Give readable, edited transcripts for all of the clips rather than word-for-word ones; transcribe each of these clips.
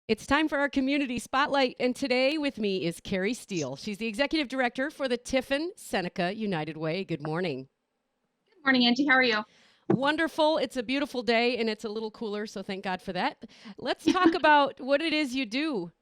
It's time for our community spotlight, and today with me is Carrie Steele. She's the executive director for the Tiffin-Seneca United Way. Good morning. Good morning, Angie. How are you? Wonderful. It's a beautiful day, and it's a little cooler, so thank God for that. Let's talk about what it is you do.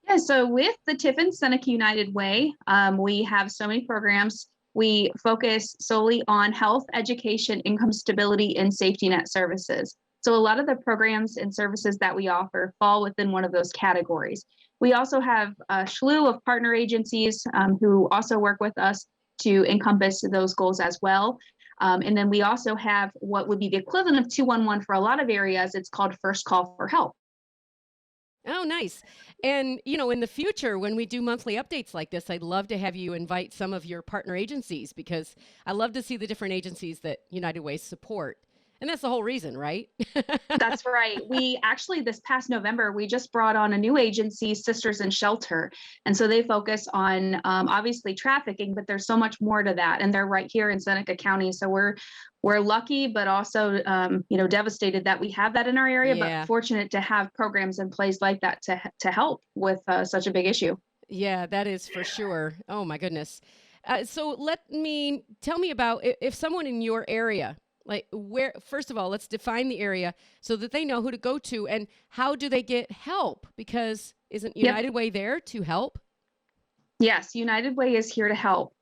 Yeah, so with the Tiffin-Seneca United Way, we have so many programs. We focus solely on health, education, income stability, and safety net services. So a lot of the programs and services that we offer fall within one of those categories. We also have a slew of partner agencies who also work with us to encompass those goals as well. And then we also have what would be the equivalent of 211 for a lot of areas. It's called First Call for Help. Oh, nice. And, in the future, when we do monthly updates like this, I'd love to have you invite some of your partner agencies because I love to see the different agencies that United Way support. And that's the whole reason, right? That's right. We actually, this past November, we just brought on a new agency, Sisters in Shelter. And so they focus on obviously trafficking, but there's so much more to that. And they're right here in Seneca County. So we're lucky, but also, devastated that we have that in our area, Yeah. but fortunate to have programs in place like that to help with such a big issue. Yeah, that is for sure. Oh my goodness. So tell me about if someone in your area, like where, first of all, let's define the area so that they know who to go to and how do they get help? Because isn't Yep. United Way there to help? Yes, United Way is here to help.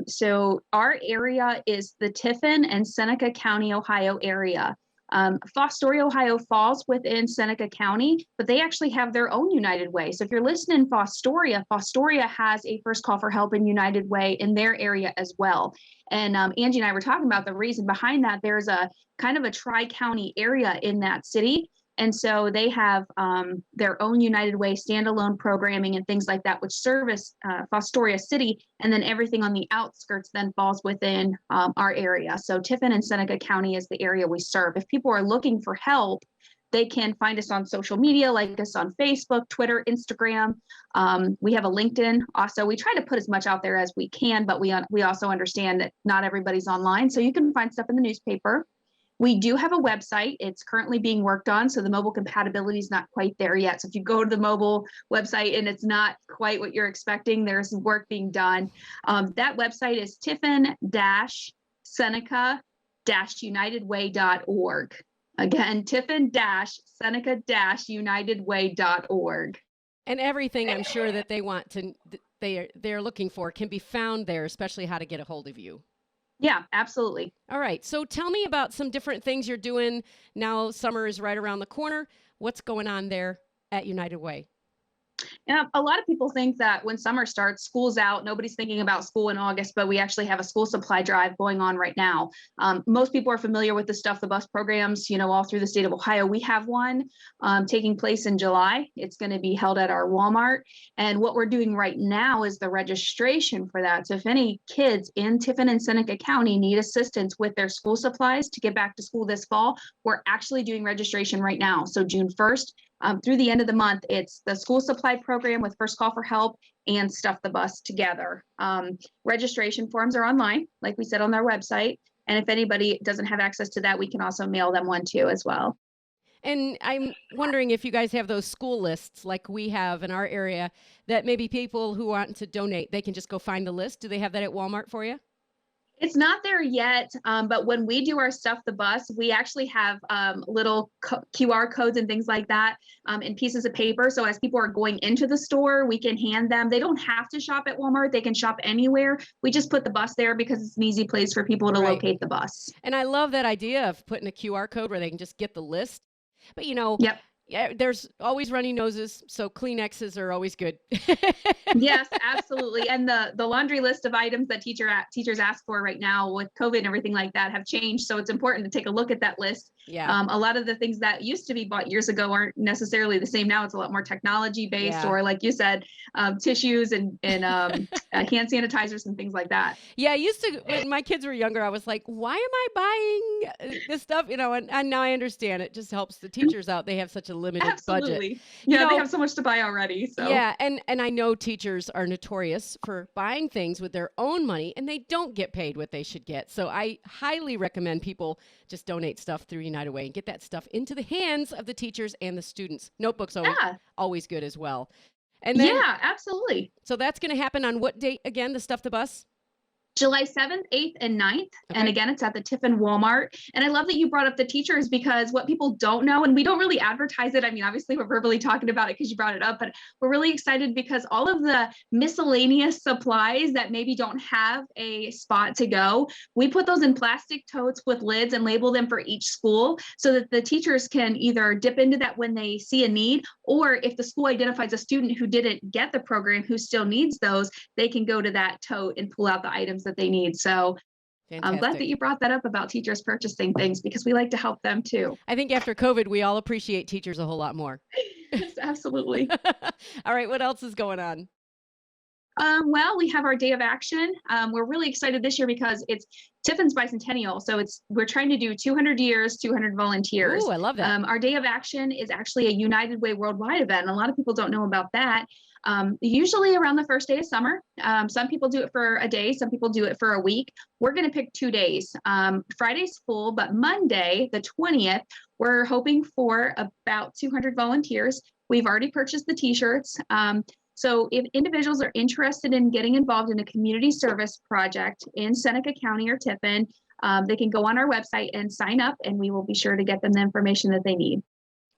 So our area is the Tiffin and Seneca County, Ohio area. Fostoria, Ohio falls within Seneca County, but they actually have their own United Way. So if you're listening in Fostoria has a first call for help in United Way in their area as well. And Angie and I were talking about the reason behind that. There's a kind of a tri-county area in that city. And so they have their own United Way standalone programming and things like that, which service Fostoria City, and then everything on the outskirts then falls within our area. So Tiffin and Seneca County is the area we serve. If people are looking for help, they can find us on social media, like us on Facebook, Twitter, Instagram. We have a LinkedIn. Also, we try to put as much out there as we can, but we also understand that not everybody's online. So you can find stuff in the newspaper. We do have a website. It's currently being worked on, so the mobile compatibility is not quite there yet. So if you go to the mobile website and it's not quite what you're expecting, there's work being done. That website is tiffin-seneca-unitedway.org. Again, tiffin-seneca-unitedway.org. And everything I'm sure that they want to they're looking for can be found there, especially how to get a hold of you. Yeah, absolutely. All right. So tell me about some different things you're doing now. Summer is right around the corner. What's going on there at United Way? A lot of people think that when summer starts, school's out, nobody's thinking about school in August, but we actually have a school supply drive going on right now. Most people are familiar with the Stuff the Bus programs, all through the state of Ohio. We have one taking place in July. It's going to be held at our Walmart. And what we're doing right now is the registration for that. So if any kids in Tiffin and Seneca County need assistance with their school supplies to get back to school this fall, we're actually doing registration right now. So June 1st, through the end of the month, it's the school supply program with First Call for Help and Stuff the Bus together. Registration forms are online, like we said, on their website. And if anybody doesn't have access to that, we can also mail them one too as well. And I'm wondering if you guys have those school lists like we have in our area that maybe people who want to donate, they can just go find the list. Do they have that at Walmart for you? It's not there yet, but when we do our Stuff the Bus, we actually have little QR codes and things like that in pieces of paper. So as people are going into the store, we can hand them. They don't have to shop at Walmart. They can shop anywhere. We just put the bus there because it's an easy place for people to Right. locate the bus. And I love that idea of putting a QR code where they can just get the list. But Yep. yeah, there's always runny noses, so Kleenexes are always good. Yes, absolutely. And the laundry list of items that teachers ask for right now with COVID and everything like that have changed. So it's important to take a look at that list. Yeah. A lot of the things that used to be bought years ago aren't necessarily the same now. It's a lot more technology based, Yeah. or like you said, tissues and hand sanitizers and things like that. Yeah, I used to, when my kids were younger, I was like, why am I buying this stuff? And now I understand it just helps the teachers out. They have such a limited budget. Absolutely. You Yeah, they know, have so much to buy already. So yeah, and I know teachers are notorious for buying things with their own money and they don't get paid what they should get. So I highly recommend people just donate stuff through United Way and get that stuff into the hands of the teachers and the students. Notebooks yeah, always good as well. And then yeah, absolutely. so that's going to happen on what date again, the Stuff the Bus? July 7th, 8th, and 9th. And Okay. again, it's at the Tiffin Walmart. And I love that you brought up the teachers because what people don't know, and we don't really advertise it. I mean, obviously, we're verbally talking about it because you brought it up, but we're really excited because all of the miscellaneous supplies that maybe don't have a spot to go, we put those in plastic totes with lids and label them for each school so that the teachers can either dip into that when they see a need, or if the school identifies a student who didn't get the program who still needs those, they can go to that tote and pull out the items that they need. So I'm glad that Fantastic. you brought that up about teachers purchasing things because we like to help them too. I think after COVID, we all appreciate teachers a whole lot more. Yes, absolutely. All right, what else is going on? Well, we have our day of action. We're really excited this year because it's Tiffin's bicentennial. So we're trying to do 200 years, 200 volunteers. Ooh, I love that. Our day of action is actually a United Way worldwide event. And a lot of people don't know about that. Usually around the first day of summer. Some people do it for a day, some people do it for a week. We're going to pick 2 days. Friday's full, but Monday, the 20th, we're hoping for about 200 volunteers. We've already purchased the t-shirts. So if individuals are interested in getting involved in a community service project in Seneca County or Tiffin, they can go on our website and sign up, and we will be sure to get them the information that they need.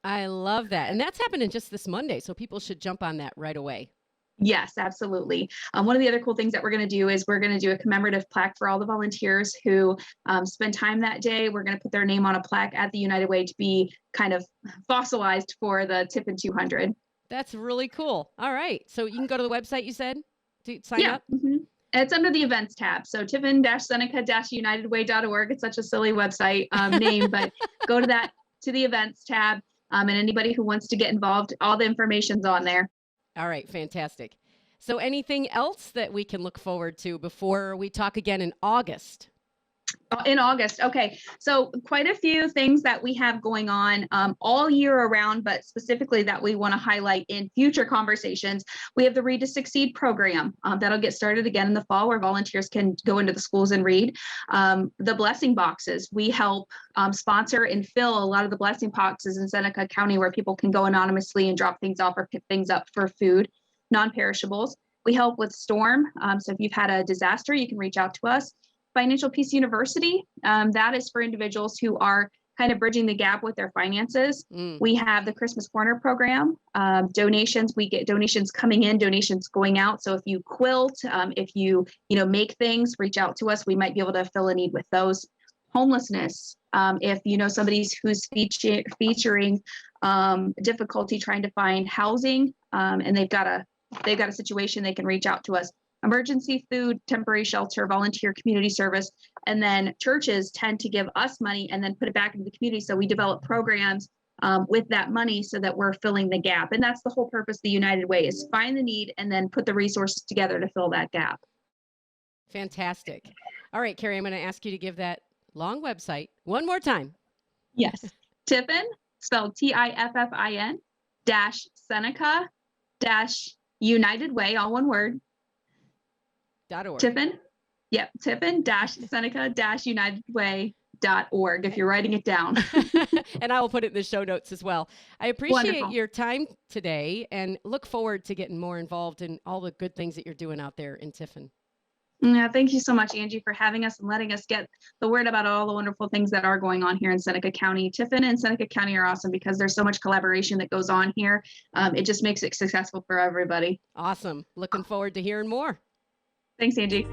I love that. And that's happening just this Monday, so people should jump on that right away. Yes, absolutely. One of the other cool things that we're going to do is we're going to do a commemorative plaque for all the volunteers who spend time that day. We're going to put their name on a plaque at the United Way to be kind of fossilized for the Tiffin 200. That's really cool. All right. So you can go to the website, you said, to sign Yeah. up? It's under the events tab. So tiffin-seneca-unitedway.org. It's such a silly website name, but go to the events tab. And anybody who wants to get involved, all the information's on there. All right. Fantastic. So anything else that we can look forward to before we talk again in August? In August. Okay. So quite a few things that we have going on all year around, but specifically that we want to highlight in future conversations. We have the Read to Succeed program that'll get started again in the fall where volunteers can go into the schools and read. The blessing boxes, we help sponsor and fill a lot of the blessing boxes in Seneca County where people can go anonymously and drop things off or pick things up for food, non-perishables. We help with storm. So if you've had a disaster, you can reach out to us. Financial Peace University, that is for individuals who are kind of bridging the gap with their finances. We have the Christmas Corner program, donations. We get donations coming in, donations going out. So if you quilt, if you make things, reach out to us. We might be able to fill a need with those. Homelessness, if you know somebody who's featuring difficulty trying to find housing, and they've got a situation, they can reach out to us. Emergency food, temporary shelter, volunteer community service, and then churches tend to give us money and then put it back into the community. So we develop programs with that money so that we're filling the gap. And that's the whole purpose of the United Way is find the need and then put the resources together to fill that gap. Fantastic. All right, Carrie, I'm going to ask you to give that long website one more time. Yes. Tiffin, spelled Tiffin -Seneca United Way, all one word. .org. Tiffin, yep, Tiffin-Seneca-Unitedway.org if you're writing it down. And I will put it in the show notes as well. I appreciate Wonderful. your time today and look forward to getting more involved in all the good things that you're doing out there in Tiffin. Yeah, thank you so much, Angie, for having us and letting us get the word about all the wonderful things that are going on here in Seneca County. Tiffin and Seneca County are awesome because there's so much collaboration that goes on here. It just makes it successful for everybody. Awesome. Looking forward to hearing more. Thanks, Angie.